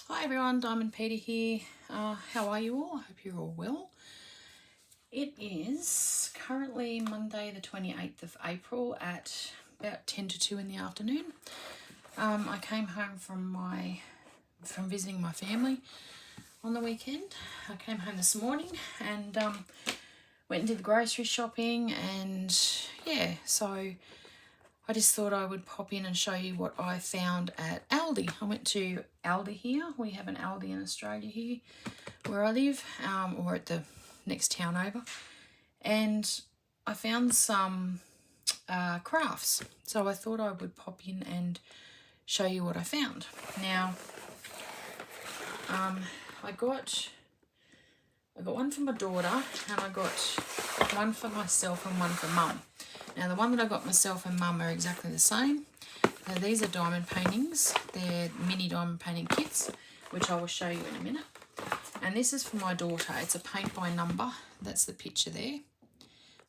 Hi everyone, DiamondPeta here. How are you all? I hope you're all well. It is currently Monday the 28th of April at about 10 to 2 in the afternoon. I came home from visiting my family on the weekend. I came home this morning and went and did the grocery shopping, and yeah, so I just thought I would pop in and show you what I found at Aldi. I went to Aldi here. We have an Aldi in Australia here where I live, or at the next town over. And I found some crafts. So I thought I would pop in and show you what I found. Now, I got one for my daughter, and I got one for myself and one for mum. Now, the one that I got myself and mum are exactly the same. Now, these are diamond paintings. They're mini diamond painting kits, which I will show you in a minute. And this is for my daughter. It's a paint by number. That's the picture there.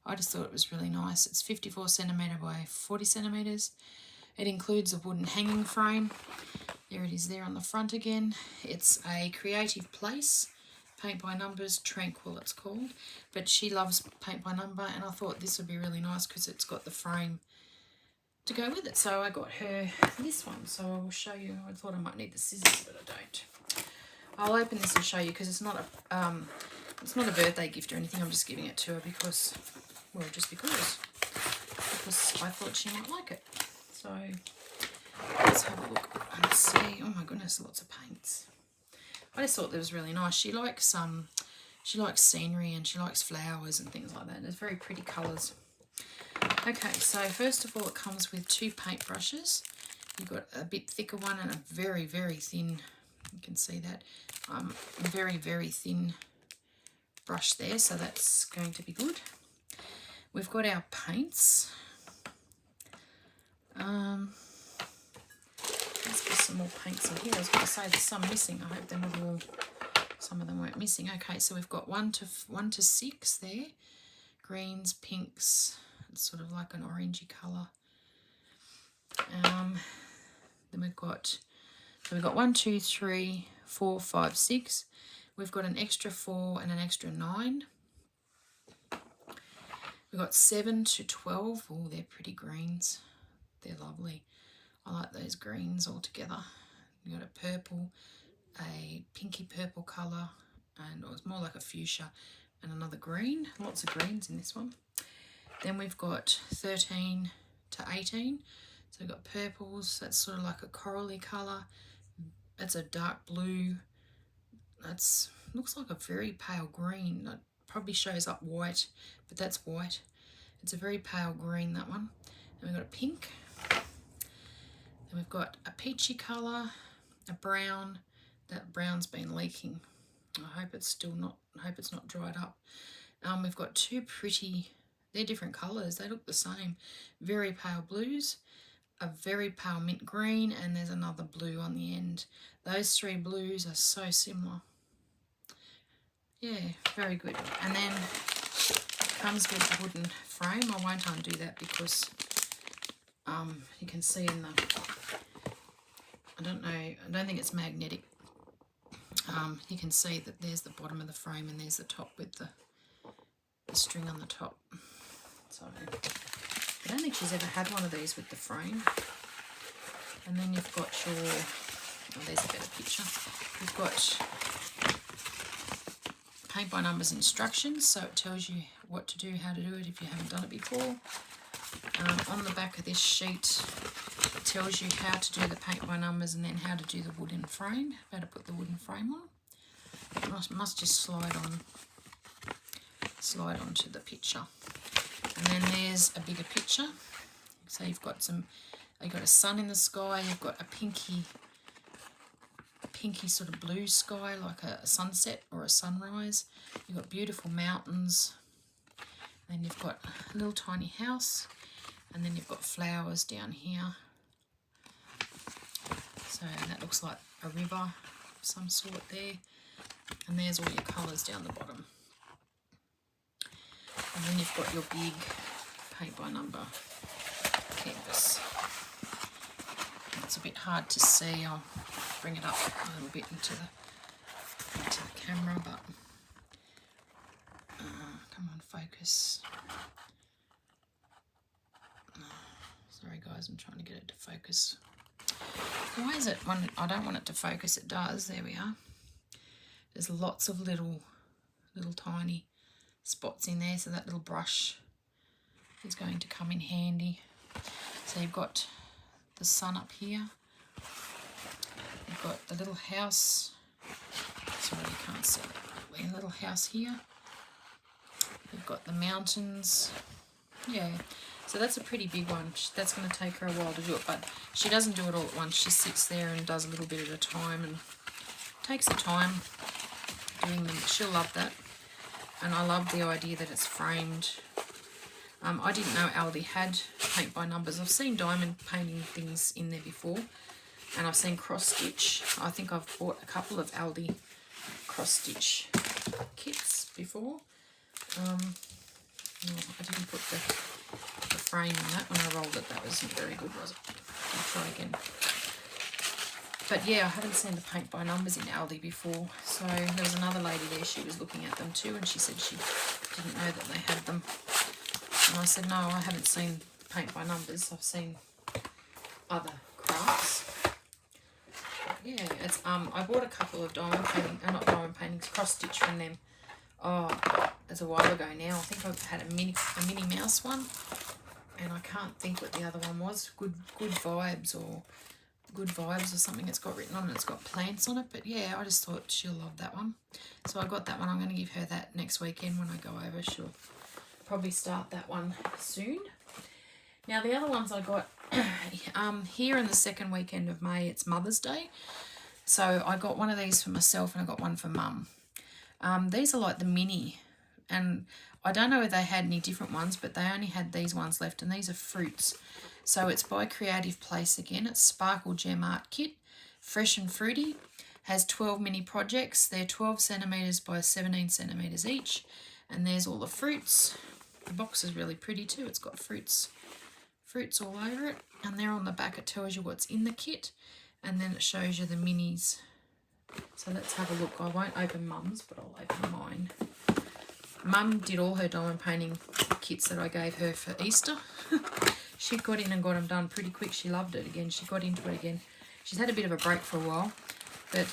I just thought it was really nice. It's 54 centimetre by 40 centimetres. It includes a wooden hanging frame. There it is there on the front again. It's a creative place. Paint by numbers, Tranquil it's called. But she loves paint by number, and I thought this would be really nice because it's got the frame to go with it. So I got her this one. So I will show you. I thought I might need the scissors, but I don't. I'll open this and show you because it's not a birthday gift or anything. I'm just giving it to her because, well, just because I thought she might like it. So let's have a look and see. Oh my goodness, lots of paints. I just thought that was really nice. She likes scenery and she likes flowers and things like that. There's very pretty colours. Okay, so first of all, it comes with two paint brushes. You've got a bit thicker one and a very, very thin. You can see that very, very thin brush there. So that's going to be good. We've got our paints. Let's get some more paints in here. I was going to say there's some missing. I hope they're not all. Some of them weren't missing. Okay, so we've got 1 to 6 there. Greens, pinks. It's sort of like an orangey colour. Then we've got 1, 2, 3, 4, 5, 6. We've got an extra 4 and an extra 9. We've got 7 to 12. Oh, they're pretty greens. They're lovely. I like those greens all together. You've got a purple, a pinky purple colour, and it's more like a fuchsia, and another green. Lots of greens in this one. Then we've got 13 to 18. So we've got purples. That's sort of like a corally colour. That's a dark blue. That's looks like a very pale green. That probably shows up white, but that's white. It's a very pale green, that one. Then we've got a pink. Then we've got a peachy colour, a brown. That brown's been leaking. I hope it's not dried up. We've got two pretty, they're different colours. They look the same. Very pale blues, a very pale mint green, and there's another blue on the end. Those three blues are so similar. Yeah, very good. And then it comes with a wooden frame. I won't undo that because you can see in the, I don't think it's magnetic. You can see that there's the bottom of the frame and there's the top with the string on the top. So I don't think she's ever had one of these with the frame. And then you've got your, oh, there's a better picture. You've got paint by numbers instructions, so it tells you what to do, how to do it if you haven't done it before. On the back of this sheet, it tells you how to do the paint by numbers and then how to do the wooden frame, how to put the wooden frame on. It must just slide onto the picture. And then there's a bigger picture. So you've got a sun in the sky, you've got a pinky sort of blue sky, like a sunset or a sunrise. You've got beautiful mountains. Then you've got a little tiny house, and then you've got flowers down here. So that looks like a river of some sort there. And there's all your colours down the bottom. And then you've got your big paint by number canvas. It's a bit hard to see. I'll bring it up a little bit into the camera, but come on, focus. Sorry guys, I'm trying to get it to focus. Why is it when I don't want it to focus, it does? There we are. There's lots of little tiny spots in there, so that little brush is going to come in handy. So you've got the sun up here. You've got the little house. Sorry, you can't see it properly. A little house here. You've got the mountains. Yeah, so that's a pretty big one. That's going to take her a while to do it, but she doesn't do it all at once. She sits there and does a little bit at a time and takes her time doing them. She'll love that. And I love the idea that it's framed. I didn't know Aldi had paint by numbers. I've seen diamond painting things in there before, and I've seen cross stitch. I think I've bought a couple of Aldi cross stitch kits before. No, I didn't put the frame on that when I rolled it. That wasn't very good, was it? I'll try again. But yeah, I haven't seen the paint by numbers in Aldi before. So there was another lady there, she was looking at them too, and she said she didn't know that they had them. And I said, no, I haven't seen paint by numbers. I've seen other crafts. But yeah, it's I bought a couple of diamond painting, not diamond paintings, cross stitch from them. Oh, it's a while ago now. I think I've had a Minnie Mouse one, and I can't think what the other one was. Good vibes or something. It's got written on it. It's got plants on it. But yeah, I just thought she'll love that one. So I got that one. I'm going to give her that next weekend when I go over. She'll probably start that one soon. Now the other ones I got here in the second weekend of May, it's Mother's Day. So I got one of these for myself and I got one for Mum. These are like the mini, and I don't know if they had any different ones, but they only had these ones left, and these are fruits. So it's by Creative Place again. It's Sparkle Gem Art Kit, fresh and fruity. Has 12 mini projects. They're 12 centimetres by 17 centimetres each, and there's all the fruits. The box is really pretty too. It's got fruits all over it, and there on the back it tells you what's in the kit, and then it shows you the minis. So let's have a look. I won't open Mum's, but I'll open mine. Mum did all her diamond painting kits that I gave her for Easter. She got in and got them done pretty quick. She loved it again. She got into it again. She's had a bit of a break for a while, but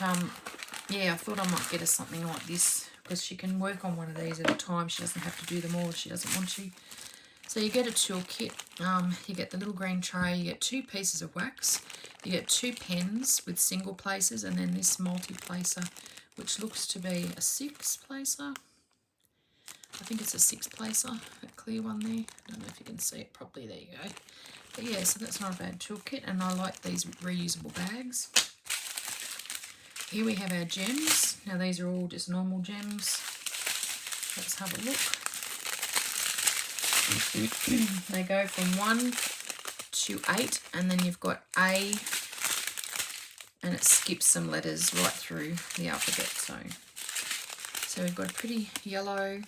yeah, I thought I might get her something like this, because she can work on one of these at a time. She doesn't have to do them all if she doesn't want to. So you get a tool kit. You get the little green tray. You get 2 pieces of wax. You get 2 pens with single places, and then this multi-placer, which looks to be a 6-placer. I think it's a 6-placer, that clear one there. I don't know if you can see it properly. There you go. But yeah, so that's not a bad tool kit, and I like these reusable bags. Here we have our gems. Now these are all just normal gems. Let's have a look. They go from 1 to 8, and then you've got A, and it skips some letters right through the alphabet. So we've got a pretty yellow,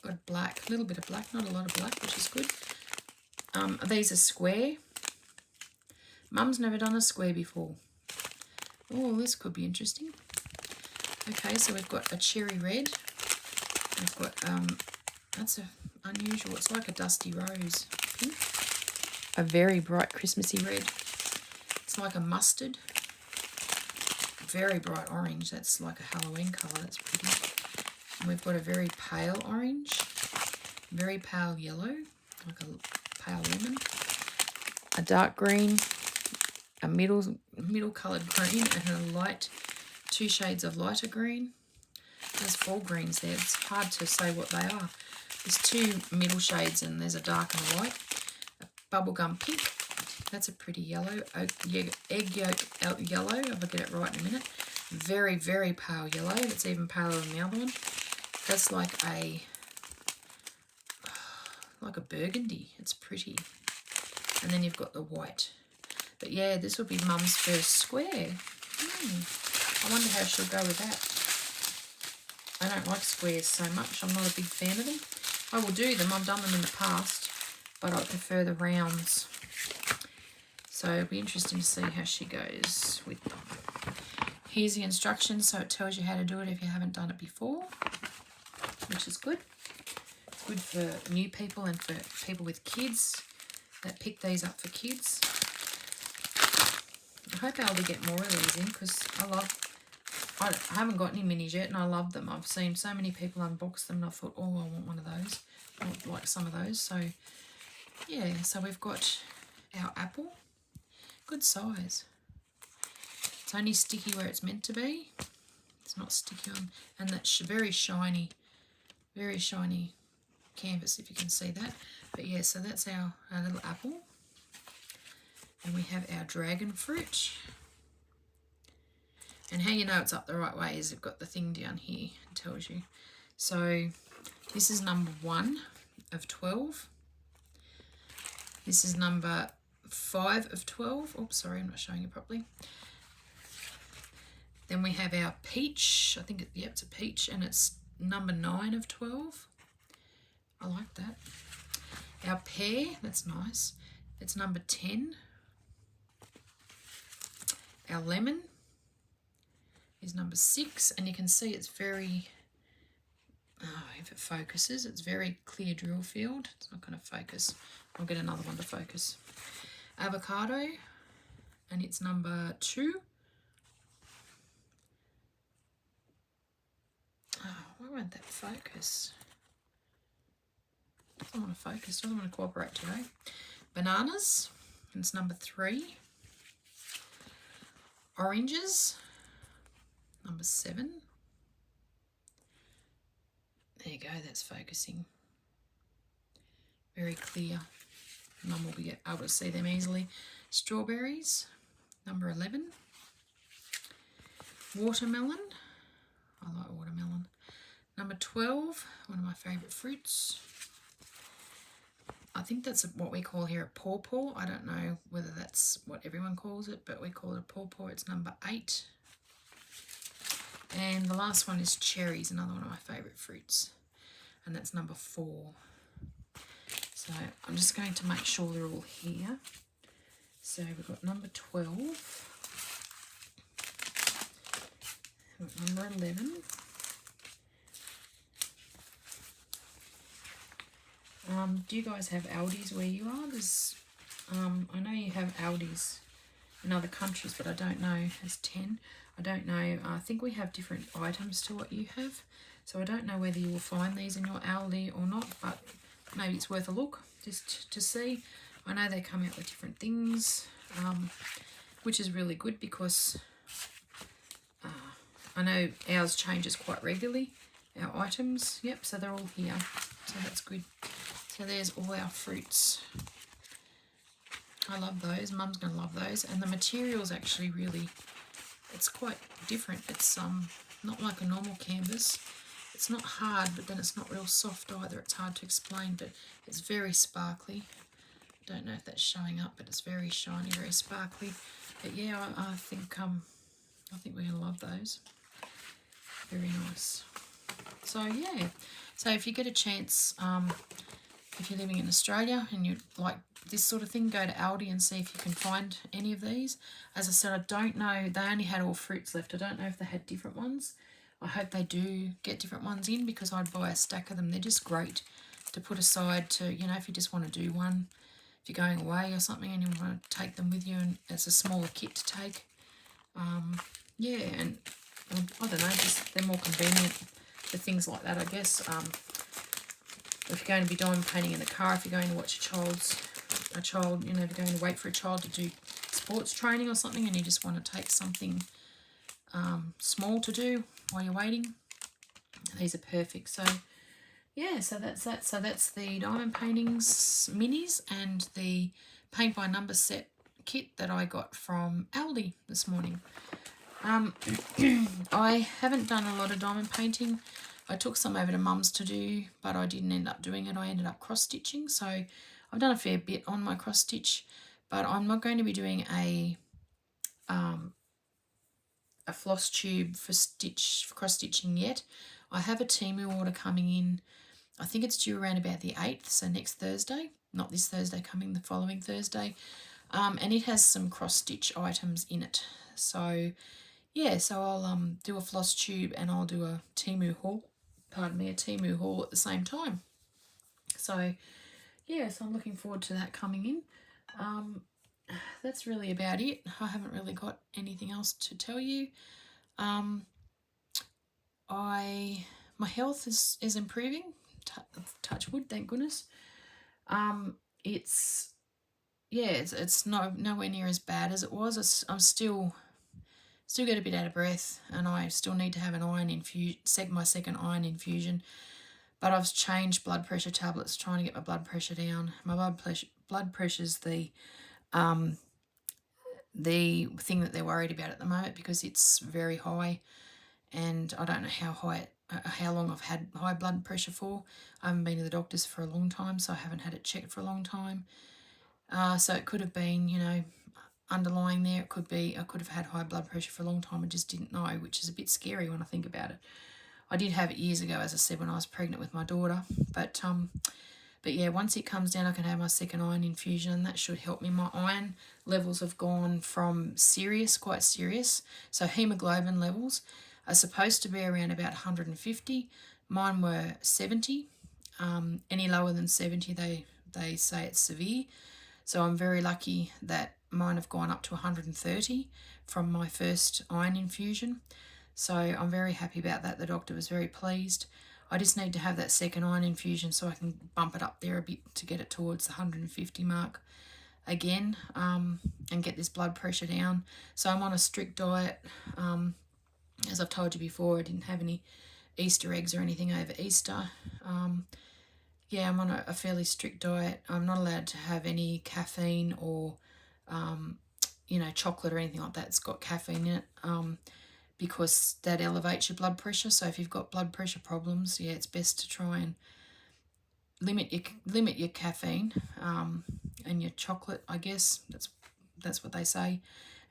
got black, a little bit of black, not a lot of black, which is good. These are square. Mum's never done a square before. Oh, this could be interesting. Okay, so we've got a cherry red. We've got that's a unusual. It's like a dusty rose pink. A very bright Christmassy red. It's like a mustard. Very bright orange. That's like a Halloween colour. That's pretty. And we've got a very pale orange. Very pale yellow, like a pale lemon. A dark green. A middle coloured green, and a light, 2 shades of lighter green. There's 4 greens there. It's hard to say what they are. There's 2 middle shades, and there's a dark and a white. A bubblegum pink. That's a pretty yellow. Egg yolk yellow. I'll get it right in a minute. Very, very pale yellow. It's even paler than the other one. That's like a burgundy. It's pretty. And then you've got the white. But yeah, this will be Mum's first square. I wonder how she'll go with that. I don't like squares so much. I'm not a big fan of them. I will do them. I've done them in the past, but I prefer the rounds. So it'll be interesting to see how she goes with them. Here's the instructions, so it tells you how to do it if you haven't done it before, which is good. It's good for new people and for people with kids that pick these up for kids. I hope Aldi get more of these in, because I haven't got any minis yet and I love them. I've seen so many people unbox them and I thought, oh, I want one of those. I would like some of those. So, yeah, so we've got our apple. Good size. It's only sticky where it's meant to be. It's not sticky on, and that's very shiny canvas, if you can see that. But yeah, so that's our little apple. And we have our dragon fruit. And how you know it's up the right way is you've got the thing down here. It tells you. So this is number 1 of 12. This is number 5 of 12. Oops, sorry, I'm not showing you properly. Then we have our peach. I think it's a peach, and it's number 9 of 12. I like that. Our pear, that's nice. It's number 10. Our lemon is number 6, and you can see it's very, if it focuses, it's very clear drill field. It's not going to focus. I'll get another one to focus. Avocado, and it's number 2. Oh, why won't that focus? Doesn't want to focus, doesn't want to cooperate today. Bananas, and it's number 3. Oranges, number 7. There you go, that's focusing. Very clear. Mum will be able to see them easily. Strawberries, number 11. Watermelon, I like watermelon. Number 12, one of my favourite fruits. I think that's what we call here a pawpaw. I don't know whether that's what everyone calls it, but we call it a pawpaw. It's number 8. And the last one is cherries, another one of my favourite fruits. And that's number 4. So I'm just going to make sure they're all here. So we've got number 12. We've got number 11. Do you guys have Aldis where you are? There's, I know you have Aldis in other countries, but I don't know. There's 10. I don't know. I think we have different items to what you have. So I don't know whether you will find these in your Aldi or not, but maybe it's worth a look just to see. I know they come out with different things, which is really good because I know ours changes quite regularly, our items. Yep, so they're all here. So that's good. So there's all our fruits. I love those. Mum's going to love those. And the material's actually really, it's quite different. It's not like a normal canvas. It's not hard, but then it's not real soft either. It's hard to explain, but it's very sparkly. I don't know if that's showing up, but it's very shiny, very sparkly. But yeah, I think we're going to love those. Very nice. So yeah, so if you get a chance, if you're living in Australia and you like this sort of thing, go to Aldi and see if you can find any of these. As I said, I don't know. They only had all fruits left. I don't know if they had different ones. I hope they do get different ones in because I'd buy a stack of them. They're just great to put aside to, you know, if you just want to do one, if you're going away or something and you want to take them with you and it's a smaller kit to take. Yeah, and I don't know, just they're more convenient for things like that, I guess. If you're going to be diamond painting in the car, if you're going to watch a child, you know, if you're going to wait for a child to do sports training or something and you just want to take something small to do while you're waiting, these are perfect. So yeah, so that's that. So that's the diamond paintings minis and the paint by number set kit that I got from Aldi this morning. I haven't done a lot of diamond painting. I took some over to Mum's to do, but I didn't end up doing it. I ended up cross-stitching, so I've done a fair bit on my cross-stitch, but I'm not going to be doing a floss tube for cross-stitching yet. I have a Temu order coming in. I think it's due around about the 8th, so next Thursday. Not this Thursday coming, the following Thursday. And it has some cross-stitch items in it. So yeah, so I'll do a floss tube and I'll do a Temu haul. Pardon me, a Temu haul at the same time. So yeah, so I'm looking forward to that coming in. That's really about it. I haven't really got anything else to tell you. My health is improving. Touch wood, thank goodness. It's it's nowhere near as bad as it was. I'm still get a bit out of breath, and I still need to have an iron infusion, my second iron infusion. But I've changed blood pressure tablets, trying to get my blood pressure down. My blood pressure's the thing that they're worried about at the moment, because it's very high, and I don't know how long I've had high blood pressure for. I haven't been to the doctors for a long time, so I haven't had it checked for a long time. So it could have been, underlying there. It could be I could have had high blood pressure for a long time and just didn't know, which is a bit scary when I think about it. I did have it years ago, as I said, when I was pregnant with my daughter, but yeah, once it comes down, I can have my second iron infusion, and that should help me. My iron levels have gone from quite serious. So hemoglobin levels are supposed to be around about 150. Mine were 70. Any lower than 70, they say it's severe. So I'm very lucky that mine have gone up to 130 from my first iron infusion. So I'm very happy about that. The doctor was very pleased. I just need to have that second iron infusion so I can bump it up there a bit to get it towards the 150 mark again, and get this blood pressure down. So I'm on a strict diet. As I've told you before, I didn't have any Easter eggs or anything over Easter. Yeah, I'm on a fairly strict diet. I'm not allowed to have any caffeine or, chocolate or anything like that. It's got caffeine in it, because that elevates your blood pressure. So if you've got blood pressure problems, yeah, it's best to try and limit your caffeine, and your chocolate. I guess that's what they say.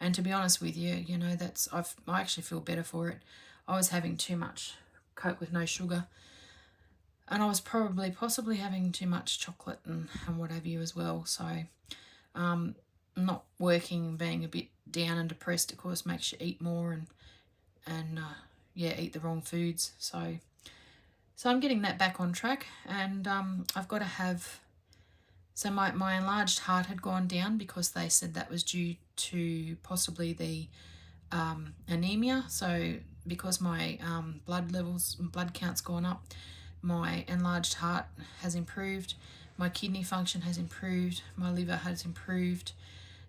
And to be honest with you, I actually feel better for it. I was having too much Coke with no sugar, and I was possibly having too much chocolate and what have you as well. So not working and being a bit down and depressed, of course, makes you eat more and eat the wrong foods. So I'm getting that back on track, and I've got to have. So my enlarged heart had gone down because they said that was due to possibly the anemia. So because my blood count's gone up, my enlarged heart has improved, my kidney function has improved, my liver has improved.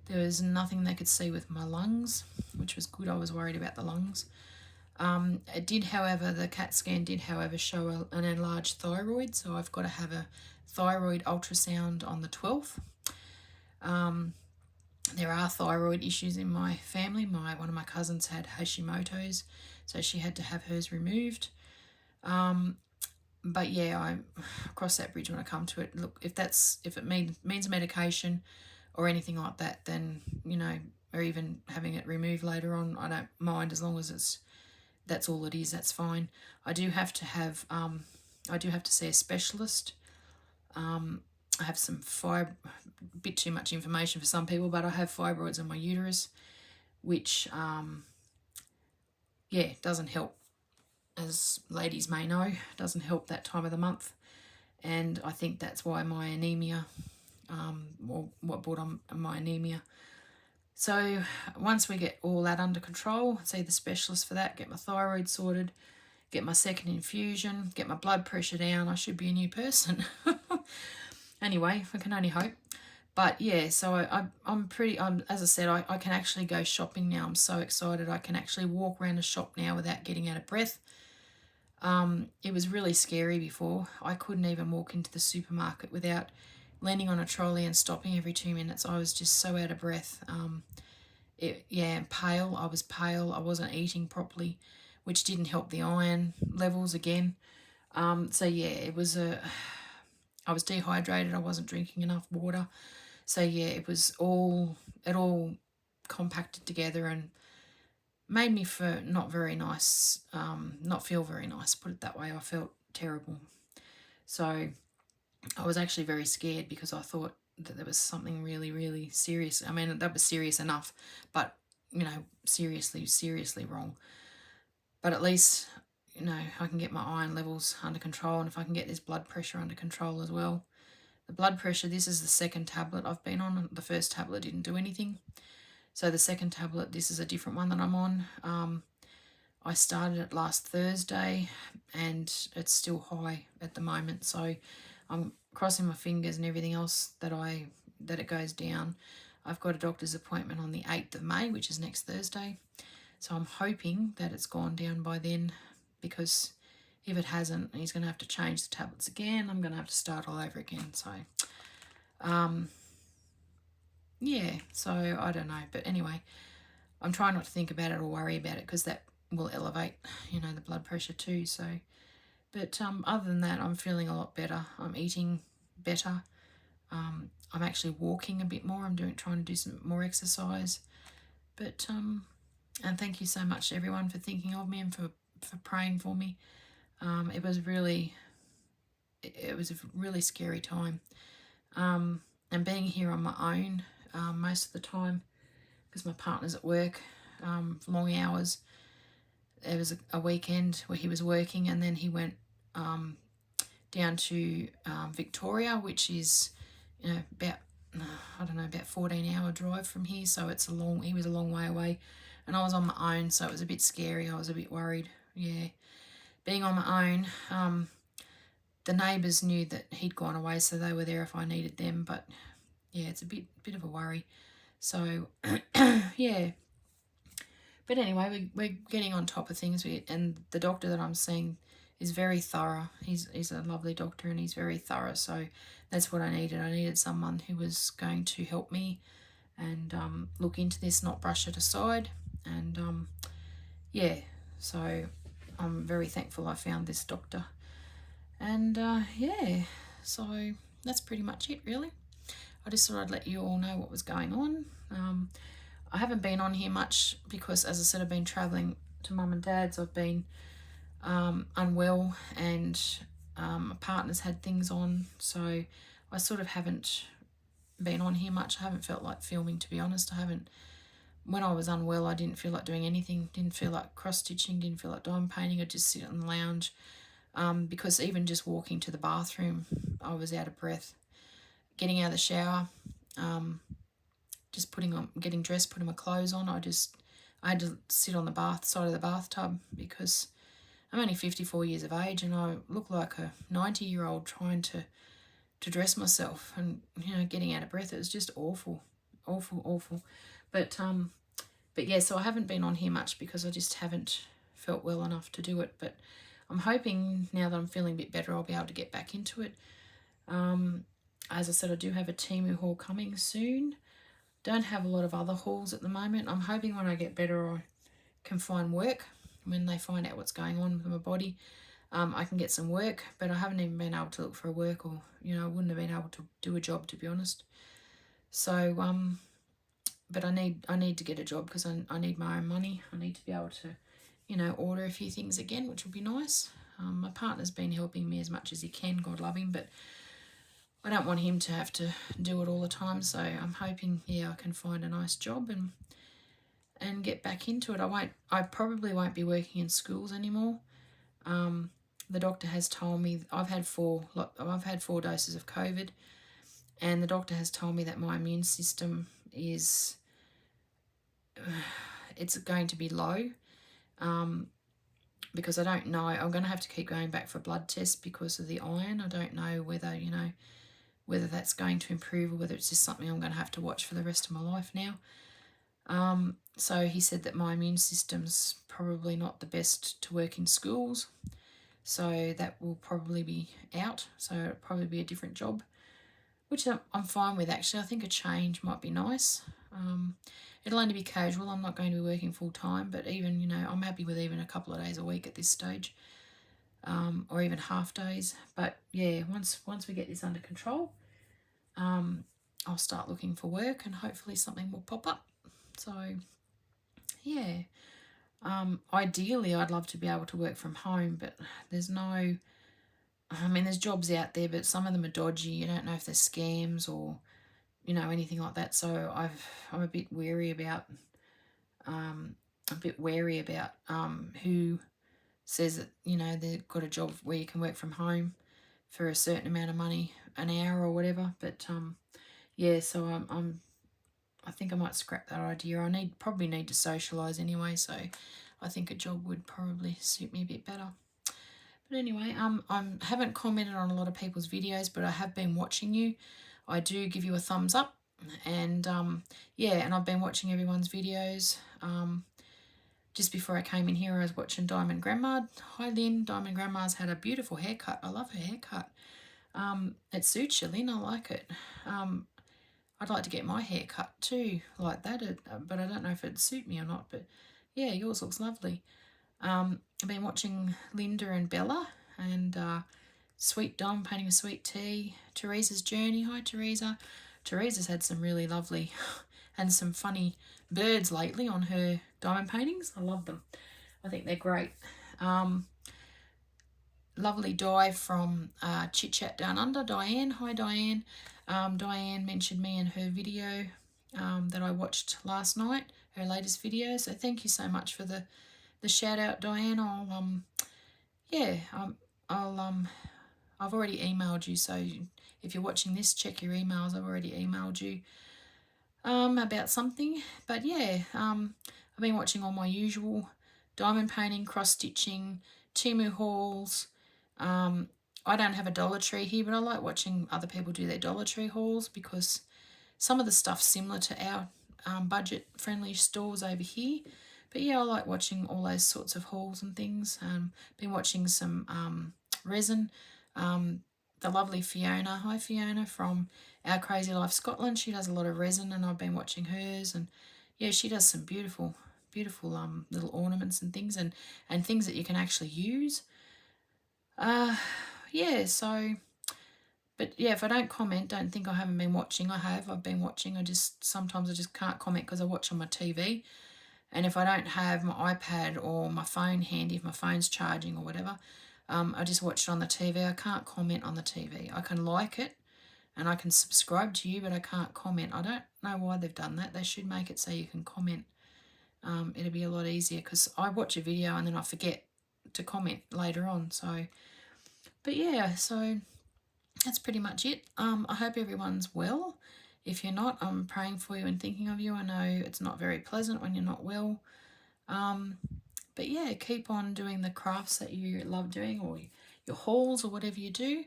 There was nothing they could see with my lungs, which was good. I was worried about the lungs. It did, however, the CAT scan did, however, show an enlarged thyroid, so I've got to have a thyroid ultrasound on the 12th. There are thyroid issues in my family. One of my cousins had Hashimoto's, so she had to have hers removed. But yeah, I cross that bridge when I come to it. Look, if it means medication or anything like that, then or even having it removed later on, I don't mind, as long as that's all it is. That's fine. I do have to see a specialist. I have some a bit too much information for some people, but I have fibroids in my uterus, which doesn't help, as ladies may know, doesn't help that time of the month, and I think that's why my anemia, or what brought on my anemia. So once we get all that under control, see the specialist for that, get my thyroid sorted, get my second infusion, get my blood pressure down, I should be a new person. Anyway, I can only hope. But yeah, so I'm as I said, I can actually go shopping now. I'm so excited. I can actually walk around the shop now without getting out of breath. It was really scary before. I couldn't even walk into the supermarket without landing on a trolley and stopping every 2 minutes. I was just so out of breath. Pale. I was pale. I wasn't eating properly, which didn't help the iron levels again. It was I was dehydrated. I wasn't drinking enough water. So yeah, it all compacted together and made me not very nice, not feel very nice, put it that way. I felt terrible. So I was actually very scared because I thought that there was something really, really serious. I mean, that was serious enough, but you know, seriously wrong. But at least, you know, I can get my iron levels under control, and if I can get this blood pressure under control as well. The blood pressure, this is the second tablet I've been on. The first tablet didn't do anything. So the second tablet, this is a different one that I'm on. I started it last Thursday and it's still high at the moment. So I'm crossing my fingers and everything else that it goes down. I've got a doctor's appointment on the 8th of May, which is next Thursday. So I'm hoping that it's gone down by then, because if it hasn't, he's going to have to change the tablets again. I'm going to have to start all over again. So, yeah, so I don't know. But anyway, I'm trying not to think about it or worry about it, because that will elevate, you know, the blood pressure too. So, but other than that, I'm feeling a lot better. I'm eating better. I'm actually walking a bit more. I'm trying to do some more exercise. But and thank you so much to everyone for thinking of me and for praying for me. It was a really scary time. And being here on my own most of the time, because my partner's at work, long hours. There was a weekend where he was working, and then he went down to Victoria, which is, you know, about 14-hour drive from here. So he was a long way away, and I was on my own, so it was a bit scary. I was a bit worried. Yeah, being on my own. The neighbours knew that he'd gone away, so they were there if I needed them. But yeah, it's a bit of a worry. So yeah. But anyway, we're getting on top of things. And the doctor that I'm seeing is very thorough. He's a lovely doctor, and he's very thorough. So that's what I needed. I needed someone who was going to help me and look into this, not brush it aside. And yeah, so I'm very thankful I found this doctor. And yeah, so that's pretty much it, really. I just thought I'd let you all know what was going on. I haven't been on here much because, as I said, I've been travelling to Mum and Dad's. I've been unwell, and my partner's had things on, so I sort of haven't been on here much. I haven't felt like filming, to be honest. When I was unwell, I didn't feel like doing anything. Didn't feel like cross-stitching, didn't feel like diamond painting. I'd just sit on the lounge, because even just walking to the bathroom, I was out of breath. Getting out of the shower, just getting dressed, putting my clothes on, I had to sit on the side of the bathtub, because I'm only 54 years of age and I look like a 90-year-old trying to dress myself, and, you know, getting out of breath. It was just awful. But yeah, so I haven't been on here much because I just haven't felt well enough to do it. But I'm hoping now that I'm feeling a bit better, I'll be able to get back into it. As I said, I do have a Temu haul coming soon. Don't have a lot of other hauls at the moment. I'm hoping when I get better I can find work. When they find out what's going on with my body, I can get some work. But I haven't even been able to look for work, or, you know, I wouldn't have been able to do a job, to be honest. So, but I need to get a job, because I need my own money. I need to be able to, you know, order a few things again, which would be nice. My partner's been helping me as much as he can, God love him, but I don't want him to have to do it all the time. So I'm hoping, yeah, I can find a nice job and get back into it. I probably won't be working in schools anymore. The doctor has told me I've had 4 doses of COVID, and the doctor has told me that my immune system is it's going to be low. Because I don't know, I'm going to have to keep going back for blood tests because of the iron. I don't know whether that's going to improve, or whether it's just something I'm going to have to watch for the rest of my life now. So he said that my immune system's probably not the best to work in schools, so that will probably be out. So it'll probably be a different job, which I'm fine with, actually. I think a change might be nice. It'll only be casual. I'm not going to be working full time, but even, you know, I'm happy with even a couple of days a week at this stage, or even half days. But yeah, once we get this under control, I'll start looking for work, and hopefully something will pop up. So yeah, ideally I'd love to be able to work from home, but there's jobs out there, but some of them are dodgy. You don't know if they're scams or, you know, anything like that. So I'm a bit wary about a bit wary about who says that, you know, they've got a job where you can work from home for a certain amount of money an hour or whatever. But yeah, so I think I might scrap that idea. I probably need to socialise anyway, so I think a job would probably suit me a bit better. But anyway, I haven't commented on a lot of people's videos, but I have been watching you. I do give you a thumbs up, and yeah, and I've been watching everyone's videos. Just before I came in here, I was watching Diamond Grandma. Hi, Lynn. Diamond Grandma's had a beautiful haircut. I love her haircut. It suits you, Lynn. I like it. I'd like to get my hair cut too, like that, but I don't know if it'd suit me or not. But yeah, yours looks lovely. I've been watching Linda and Bella and Sweet Dom painting a sweet tea. Teresa's journey. Hi, Teresa. Teresa's had some really lovely and some funny birds lately on her diamond paintings. I love them. I think they're great. Lovely Di from Chit Chat Down Under. Diane. Hi, Diane. Diane mentioned me in her video that I watched last night, her latest video. So thank you so much for the shout out, Diane. I've already emailed you, so if you're watching this, check your emails. I've already emailed you about something. But yeah, I've been watching all my usual diamond painting, cross stitching, Temu hauls. I don't have a Dollar Tree here, but I like watching other people do their Dollar Tree hauls because some of the stuff's similar to our budget-friendly stores over here. But yeah, I like watching all those sorts of hauls and things. Been watching some resin. The lovely Fiona. Hi, Fiona from Our Crazy Life Scotland. She does a lot of resin, and I've been watching hers. And yeah, she does some beautiful, beautiful little ornaments and things, and things that you can actually use. Yeah, so, but yeah, if I don't comment, don't think I haven't been watching. I have. I've been watching. Sometimes I just can't comment because I watch on my TV. And if I don't have my iPad or my phone handy, if my phone's charging or whatever, I just watch it on the TV. I can't comment on the TV. I can like it and I can subscribe to you, but I can't comment. I don't know why they've done that. They should make it so you can comment. It'll be a lot easier because I watch a video and then I forget to comment later on. So, but yeah, so that's pretty much it. I hope everyone's well. If you're not, I'm praying for you and thinking of you. I know it's not very pleasant when you're not well. But yeah, keep on doing the crafts that you love doing, or your hauls, or whatever you do.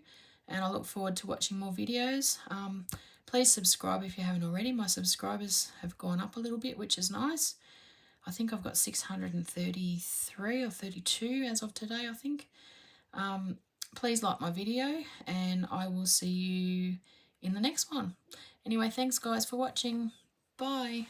And I look forward to watching more videos. Please subscribe if you haven't already. My subscribers have gone up a little bit, which is nice. I think I've got 633 or 32 as of today, I think. Please like my video, and I will see you in the next one. Anyway, thanks guys for watching. Bye.